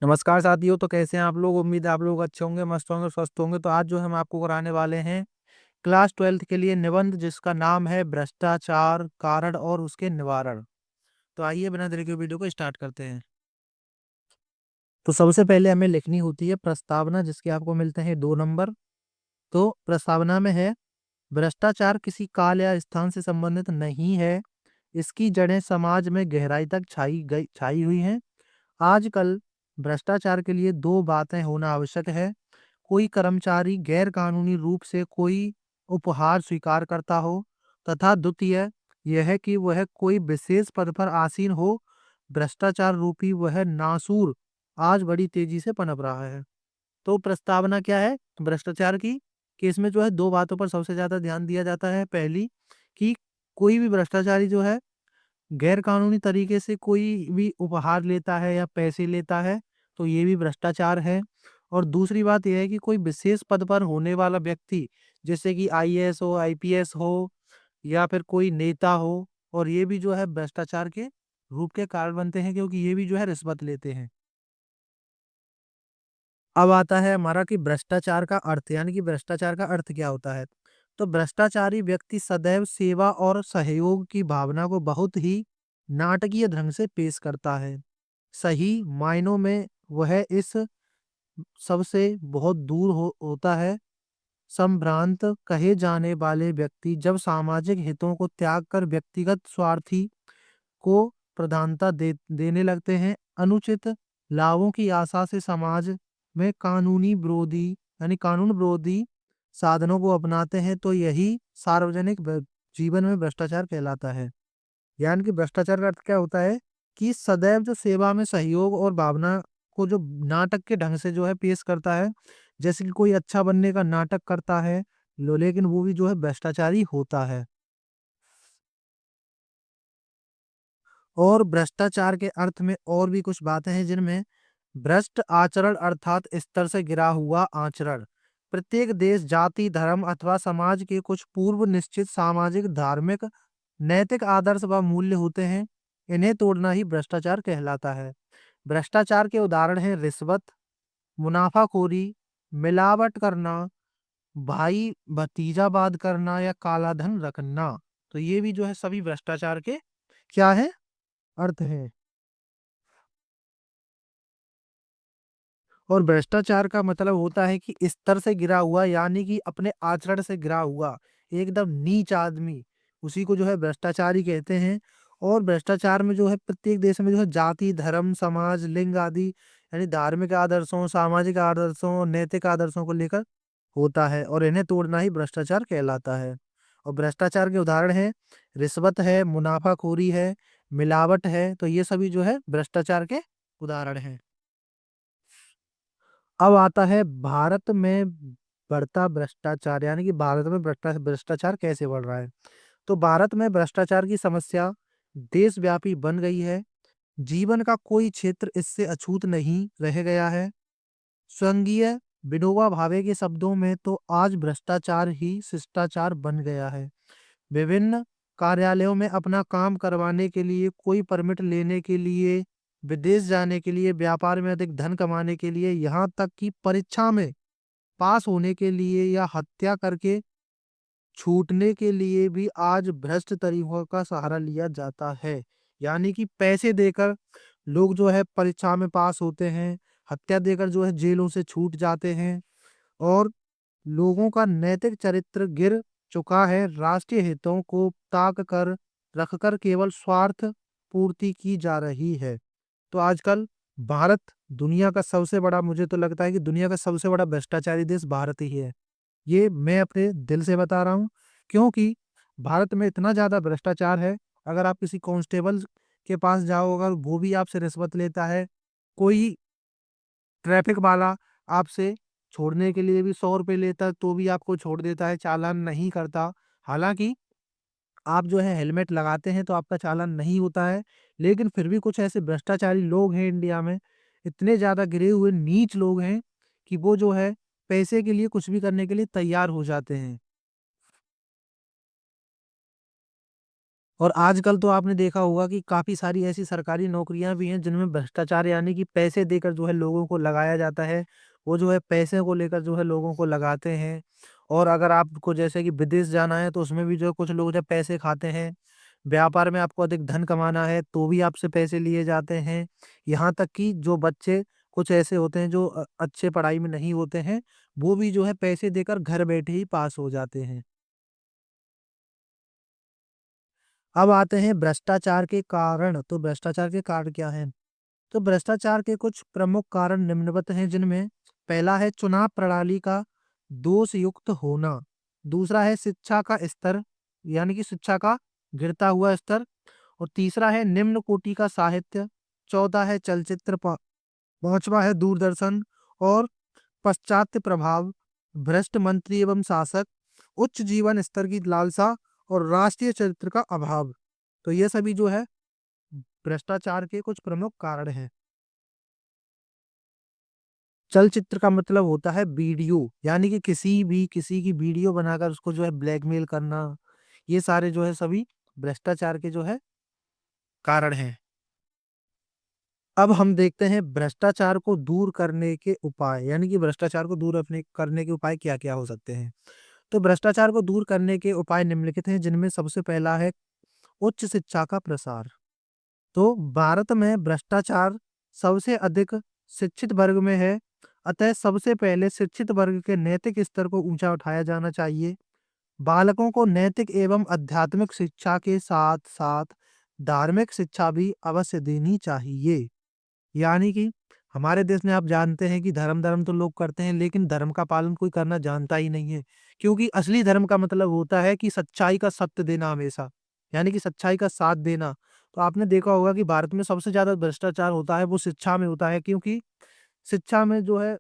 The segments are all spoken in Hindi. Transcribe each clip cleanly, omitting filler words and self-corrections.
नमस्कार साथियों। तो कैसे हैं आप लोग? उम्मीद है आप लोग अच्छे होंगे, मस्त होंगे, स्वस्थ होंगे। तो आज जो है हम आपको कराने वाले हैं क्लास 12th के लिए निबंध, जिसका नाम है भ्रष्टाचार, कारण और उसके निवारण। तो आइए बिना देरी के वीडियो को स्टार्ट करते हैं। तो सबसे पहले हमें लिखनी होती है प्रस्तावना, जिसके आपको मिलते हैं 2 नंबर। तो प्रस्तावना में है, भ्रष्टाचार किसी काल या स्थान से संबंधित नहीं है। इसकी जड़ें समाज में गहराई तक छाई हुई हैं। आजकल भ्रष्टाचार के लिए दो बातें होना आवश्यक है। कोई कर्मचारी गैर कानूनी रूप से कोई उपहार स्वीकार करता हो, तथा द्वितीय यह है कि वह कोई विशेष पद पर आसीन हो। भ्रष्टाचार रूपी वह नासूर आज बड़ी तेजी से पनप रहा है। तो प्रस्तावना क्या है भ्रष्टाचार की? कि इसमें जो है दो बातों पर सबसे ज्यादा ध्यान दिया जाता है। पहली, कि कोई भी भ्रष्टाचारी जो है गैर कानूनी तरीके से कोई भी उपहार लेता है या पैसे लेता है, तो ये भी भ्रष्टाचार है। और दूसरी बात यह है कि कोई विशेष पद पर होने वाला व्यक्ति, जैसे कि आईएएस हो, आईपीएस हो, या फिर कोई नेता हो, और ये भी जो है भ्रष्टाचार के रूप के कारण बनते हैं, क्योंकि ये भी जो है रिश्वत लेते हैं। अब आता है हमारा कि भ्रष्टाचार का अर्थ, यानी कि भ्रष्टाचार का अर्थ क्या होता है। तो भ्रष्टाचारी व्यक्ति सदैव सेवा और सहयोग की भावना को बहुत ही नाटकीय ढंग से पेश करता है। सही मायनों में वह इस सबसे बहुत दूर होता है। संभ्रांत कहे जाने वाले व्यक्ति जब सामाजिक हितों को त्याग कर व्यक्तिगत स्वार्थी को प्रधानता देने लगते हैं, अनुचित लाभों की आशा से समाज में कानूनी विरोधी यानी कानून विरोधी साधनों को अपनाते हैं, तो यही सार्वजनिक जीवन में भ्रष्टाचार कहलाता है। यानी कि भ्रष्टाचार का अर्थ क्या होता है कि सदैव जो सेवा में सहयोग और भावना को जो नाटक के ढंग से जो है पेश करता है, जैसे कि कोई अच्छा बनने का नाटक करता है, लेकिन वो भी जो है भ्रष्टाचारी होता है। और भ्रष्टाचार के अर्थ में और भी कुछ बातें हैं, जिनमें भ्रष्ट आचरण अर्थात स्तर से गिरा हुआ आचरण। प्रत्येक देश, जाति, धर्म अथवा समाज के कुछ पूर्व निश्चित सामाजिक, धार्मिक, नैतिक आदर्श व मूल्य होते हैं। इन्हें तोड़ना ही भ्रष्टाचार कहलाता है। भ्रष्टाचार के उदाहरण हैं रिश्वत, मुनाफाखोरी, मिलावट करना, भाई भतीजावाद करना या काला धन रखना। तो ये भी जो है सभी भ्रष्टाचार के क्या है, अर्थ हैं। और भ्रष्टाचार का मतलब होता है कि स्तर से गिरा हुआ, यानी कि अपने आचरण से गिरा हुआ एकदम नीच आदमी, उसी को जो है भ्रष्टाचारी कहते हैं। और भ्रष्टाचार में जो है प्रत्येक देश में जो है जाति, धर्म, समाज, लिंग आदि यानी धार्मिक आदर्शों, सामाजिक आदर्शों, नैतिक आदर्शों को लेकर होता है, और इन्हें तोड़ना ही भ्रष्टाचार कहलाता है। और भ्रष्टाचार के उदाहरण है रिश्वत है, मुनाफाखोरी है, मिलावट है। तो ये सभी जो है भ्रष्टाचार के उदाहरण हैं। अब आता है भारत में बढ़ता भ्रष्टाचार, यानी कि भारत में भ्रष्टाचार कैसे बढ़ रहा है। तो भारत में भ्रष्टाचार की समस्या देशव्यापी बन गई है। जीवन का कोई क्षेत्र इससे अछूत नहीं रह गया है। स्वर्गीय विनोबा भावे के शब्दों में तो आज भ्रष्टाचार ही शिष्टाचार बन गया है। विभिन्न कार्यालयों में अपना काम करवाने के लिए, कोई परमिट लेने के लिए, विदेश जाने के लिए, व्यापार में अधिक धन कमाने के लिए, यहाँ तक कि परीक्षा में पास होने के लिए या हत्या करके छूटने के लिए भी आज भ्रष्ट तरीकों का सहारा लिया जाता है। यानी कि पैसे देकर लोग जो है परीक्षा में पास होते हैं, हत्या देकर जो है जेलों से छूट जाते हैं, और लोगों का नैतिक चरित्र गिर चुका है। राष्ट्रीय हितों को ताक कर रखकर केवल स्वार्थ पूर्ति की जा रही है। तो आजकल भारत दुनिया का सबसे बड़ा, मुझे तो लगता है कि दुनिया का सबसे बड़ा भ्रष्टाचारी देश भारत ही है। ये मैं अपने दिल से बता रहा हूँ, क्योंकि भारत में इतना ज्यादा भ्रष्टाचार है। अगर आप किसी कांस्टेबल के पास जाओ, अगर वो भी आपसे रिश्वत लेता है, कोई ट्रैफिक वाला आपसे छोड़ने के लिए भी 100 रुपये लेता है, तो भी आपको छोड़ देता है, चालान नहीं करता। हालांकि आप जो है हेलमेट लगाते हैं तो आपका चालान नहीं होता है। लेकिन फिर भी कुछ ऐसे भ्रष्टाचारी लोग हैं इंडिया में, इतने ज्यादा गिरे हुए नीच लोग हैं, कि वो जो है पैसे के लिए कुछ भी करने के लिए तैयार हो जाते हैं। और आजकल तो आपने देखा होगा कि काफ़ी सारी ऐसी सरकारी नौकरियाँ भी हैं जिनमें भ्रष्टाचार यानी कि पैसे देकर जो है लोगों को लगाया जाता है। वो जो है पैसे को लेकर जो है लोगों को लगाते हैं। और अगर आपको जैसे कि विदेश जाना है तो उसमें भी जो है कुछ लोग जब पैसे खाते हैं। व्यापार में आपको अधिक धन कमाना है तो भी आपसे पैसे लिए जाते हैं। यहाँ तक कि जो बच्चे कुछ ऐसे होते हैं जो अच्छे पढ़ाई में नहीं होते हैं, वो भी जो है पैसे देकर घर बैठे ही पास हो जाते हैं। अब आते हैं भ्रष्टाचार के कारण, तो भ्रष्टाचार के कारण क्या हैं? तो भ्रष्टाचार के कुछ प्रमुख कारण निम्नवत हैं जिनमें पहला है चुनाव प्रणाली का दोषयुक्त होना, दूसरा है शिक्षा का स्तर यानी कि शिक्षा का गिरता हुआ स्तर, और तीसरा है निम्न कोटि का साहित्य, चौथा है चलचित्र, पांचवा है दूरदर्शन, और पश्चात्य प्रभाव, भ्रष्ट मंत्री एवं शासक, उच्च जीवन स्तर की लालसा और राष्ट्रीय चरित्र का अभाव। तो ये सभी जो है भ्रष्टाचार के कुछ प्रमुख कारण हैं। चलचित्र का मतलब होता है वीडियो, यानी कि किसी की वीडियो बनाकर उसको जो है ब्लैकमेल करना। ये सारे जो है सभी भ्रष्टाचार के जो है कारण हैं। अब हम देखते हैं भ्रष्टाचार को दूर करने के उपाय, यानी कि भ्रष्टाचार को दूर अपने करने के उपाय क्या-क्या हो सकते हैं। तो भ्रष्टाचार को दूर करने के उपाय निम्नलिखित हैं जिनमें सबसे पहला है उच्च शिक्षा का प्रसार। तो भारत में भ्रष्टाचार सबसे अधिक शिक्षित वर्ग में है, अतः सबसे पहले शिक्षित वर्ग के नैतिक स्तर को ऊंचा उठाया जाना चाहिए। बालकों को नैतिक एवं आध्यात्मिक शिक्षा के साथ साथ धार्मिक शिक्षा भी अवश्य देनी चाहिए। यानी कि हमारे देश में आप जानते हैं कि धर्म धर्म तो लोग करते हैं लेकिन धर्म का पालन कोई करना जानता ही नहीं है, क्योंकि असली धर्म का मतलब होता है कि सच्चाई का सत्य देना हमेशा, यानी कि सच्चाई का साथ देना। तो आपने देखा होगा कि भारत में सबसे ज्यादा भ्रष्टाचार होता है वो शिक्षा में होता है, क्योंकि शिक्षा में जो है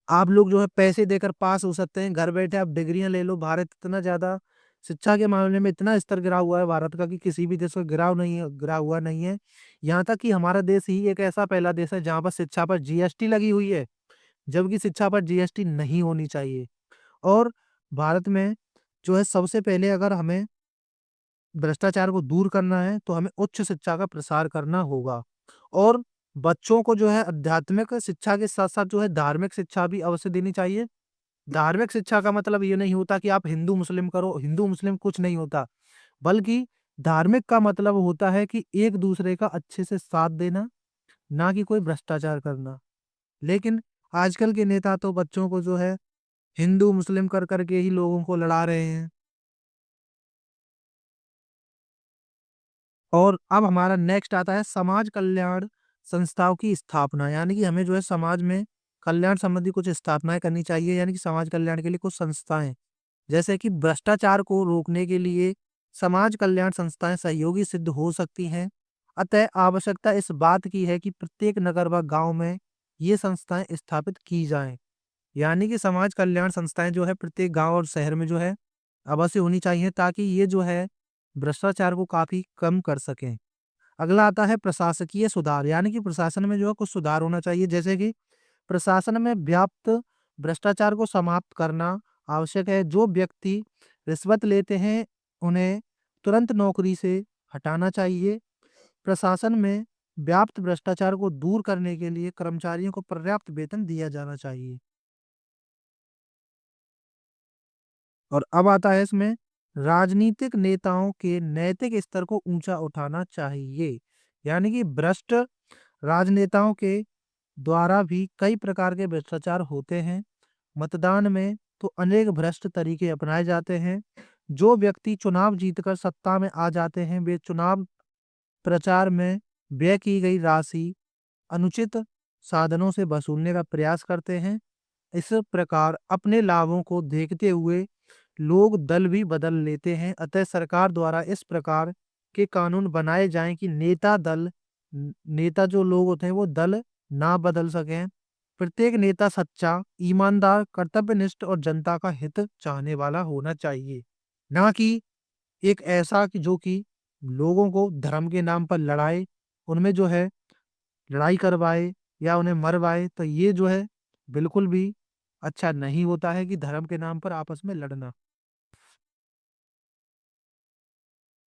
आप लोग जो है पैसे देकर पास हो सकते हैं, घर बैठे आप डिग्रियां ले लो। भारत इतना ज्यादा शिक्षा के मामले में इतना स्तर गिरा हुआ है भारत का कि किसी भी देश का गिरा हुआ नहीं है। यहाँ तक कि हमारा देश ही एक ऐसा पहला देश है जहाँ पर शिक्षा पर जीएसटी लगी हुई है, जबकि शिक्षा पर जीएसटी नहीं होनी चाहिए। और भारत में जो है सबसे पहले अगर हमें भ्रष्टाचार को दूर करना है तो हमें उच्च शिक्षा का प्रसार करना होगा। और बच्चों को जो है आध्यात्मिक शिक्षा के साथ साथ जो है धार्मिक शिक्षा भी अवश्य देनी चाहिए। धार्मिक शिक्षा का मतलब ये नहीं होता कि आप हिंदू मुस्लिम करो, हिंदू मुस्लिम कुछ नहीं होता, बल्कि धार्मिक का मतलब होता है कि एक दूसरे का अच्छे से साथ देना, ना कि कोई भ्रष्टाचार करना। लेकिन आजकल के नेता तो बच्चों को जो है हिंदू मुस्लिम कर करके ही लोगों को लड़ा रहे हैं। और अब हमारा नेक्स्ट आता है समाज कल्याण संस्थाओं की स्थापना, यानी कि हमें जो है समाज में कल्याण संबंधी कुछ स्थापनाएं करनी चाहिए, यानी कि समाज कल्याण के लिए कुछ संस्थाएं, जैसे कि भ्रष्टाचार को रोकने के लिए समाज कल्याण संस्थाएं सहयोगी सिद्ध हो सकती हैं। अतः आवश्यकता इस बात की है कि प्रत्येक नगर व गांव में ये संस्थाएं स्थापित की जाएं। यानी कि समाज कल्याण संस्थाएं जो है प्रत्येक गांव और शहर में जो है अवश्य होनी चाहिए, ताकि ये जो है भ्रष्टाचार को काफी कम कर सकें। अगला आता है प्रशासकीय सुधार, यानी कि प्रशासन में जो है कुछ सुधार होना चाहिए, जैसे कि प्रशासन में व्याप्त भ्रष्टाचार को समाप्त करना आवश्यक है। जो व्यक्ति रिश्वत लेते हैं उन्हें तुरंत नौकरी से हटाना चाहिए। प्रशासन में व्याप्त भ्रष्टाचार को दूर करने के लिए कर्मचारियों को पर्याप्त वेतन दिया जाना चाहिए। और अब आता है इसमें राजनीतिक नेताओं के नैतिक स्तर को ऊंचा उठाना चाहिए। यानी कि भ्रष्ट राजनेताओं के द्वारा भी कई प्रकार के भ्रष्टाचार होते हैं। मतदान में तो अनेक भ्रष्ट तरीके अपनाए जाते हैं। जो व्यक्ति चुनाव जीतकर सत्ता में आ जाते हैं वे चुनाव प्रचार में व्यय की गई राशि अनुचित साधनों से वसूलने का प्रयास करते हैं। इस प्रकार अपने लाभों को देखते हुए लोग दल भी बदल लेते हैं। अतः सरकार द्वारा इस प्रकार के कानून बनाए जाएं कि नेता जो लोग होते हैं वो दल ना बदल सकें। प्रत्येक नेता सच्चा, ईमानदार, कर्तव्यनिष्ठ और जनता का हित चाहने वाला होना चाहिए, ना कि एक ऐसा कि जो कि लोगों को धर्म के नाम पर लड़ाए, उनमें जो है लड़ाई करवाए या उन्हें मरवाए। तो ये जो है बिल्कुल भी अच्छा नहीं होता है कि धर्म के नाम पर आपस में लड़ना।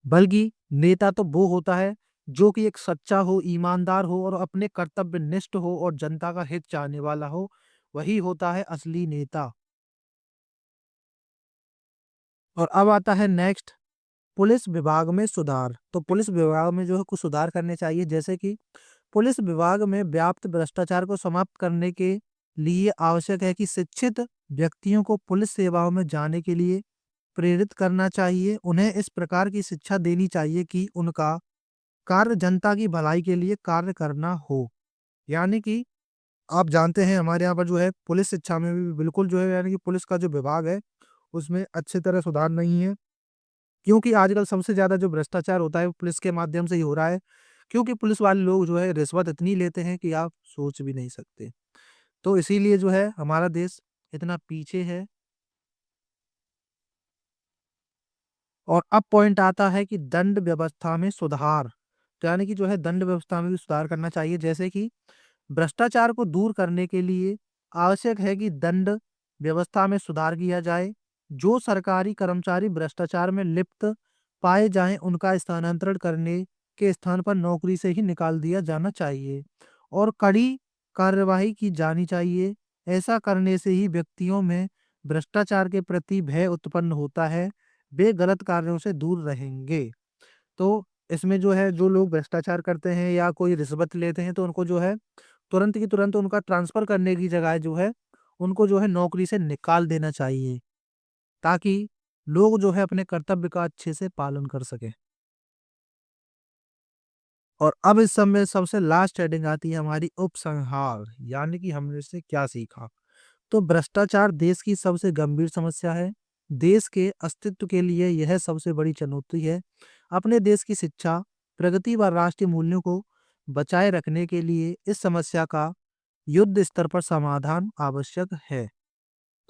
बल्कि नेता तो वो होता है जो कि एक सच्चा हो, ईमानदार हो और अपने कर्तव्यनिष्ठ हो और जनता का हित चाहने वाला हो, वही होता है असली नेता। और अब आता है नेक्स्ट, पुलिस विभाग में सुधार। तो पुलिस विभाग में जो है कुछ सुधार करने चाहिए, जैसे कि पुलिस विभाग में व्याप्त भ्रष्टाचार को समाप्त करने के लिए आवश्यक है कि शिक्षित व्यक्तियों को पुलिस सेवाओं में जाने के लिए प्रेरित करना चाहिए। उन्हें इस प्रकार की शिक्षा देनी चाहिए कि उनका कार्य जनता की भलाई के लिए कार्य करना हो। यानी कि आप जानते हैं हमारे यहाँ पर जो है पुलिस शिक्षा में भी बिल्कुल जो है यानी कि पुलिस का जो विभाग है उसमें अच्छी तरह सुधार नहीं है। क्योंकि आजकल सबसे ज़्यादा जो भ्रष्टाचार होता है वो पुलिस के माध्यम से ही हो रहा है। क्योंकि पुलिस वाले लोग जो है रिश्वत इतनी लेते हैं कि आप सोच भी नहीं सकते। तो इसीलिए जो है हमारा देश इतना पीछे है। और अब पॉइंट आता है कि दंड व्यवस्था में सुधार। तो यानी कि जो है दंड व्यवस्था में भी सुधार करना चाहिए, जैसे कि भ्रष्टाचार को दूर करने के लिए आवश्यक है कि दंड व्यवस्था में सुधार किया जाए। जो सरकारी कर्मचारी भ्रष्टाचार में लिप्त पाए जाएं, उनका स्थानांतरण करने के स्थान पर नौकरी से ही निकाल दिया जाना चाहिए और कड़ी कार्यवाही की जानी चाहिए। ऐसा करने से ही व्यक्तियों में भ्रष्टाचार के प्रति भय उत्पन्न होता है, वे गलत कार्यों से दूर रहेंगे। तो इसमें जो है जो लोग भ्रष्टाचार करते हैं या कोई रिश्वत लेते हैं तो उनको जो है तुरंत की तुरंत उनका ट्रांसफ़र करने की जगह जो है, उनको जो है नौकरी से निकाल देना चाहिए, ताकि लोग जो है अपने कर्तव्य का अच्छे से पालन कर सकें। और अब इस सब में सबसे लास्ट हेडिंग आती है हमारी उपसंहार, यानी कि हमने इससे क्या सीखा? तो भ्रष्टाचार देश की सबसे गंभीर समस्या है। देश के अस्तित्व के लिए यह सबसे बड़ी चुनौती है। अपने देश की शिक्षा, प्रगति व राष्ट्रीय मूल्यों को बचाए रखने के लिए इस समस्या का युद्ध स्तर पर समाधान आवश्यक है।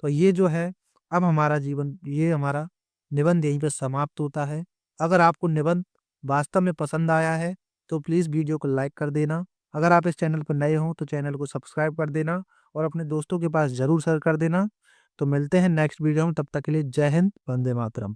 तो ये जो है अब ये हमारा निबंध यहीं पे समाप्त होता है। अगर आपको निबंध वास्तव में पसंद आया है तो प्लीज़ वीडियो को लाइक कर देना। अगर आप इस चैनल पर नए हो तो चैनल को सब्सक्राइब कर देना और अपने दोस्तों के पास ज़रूर शेयर कर देना। तो मिलते हैं नेक्स्ट वीडियो में, तब तक के लिए जय हिंद, वंदे मातरम।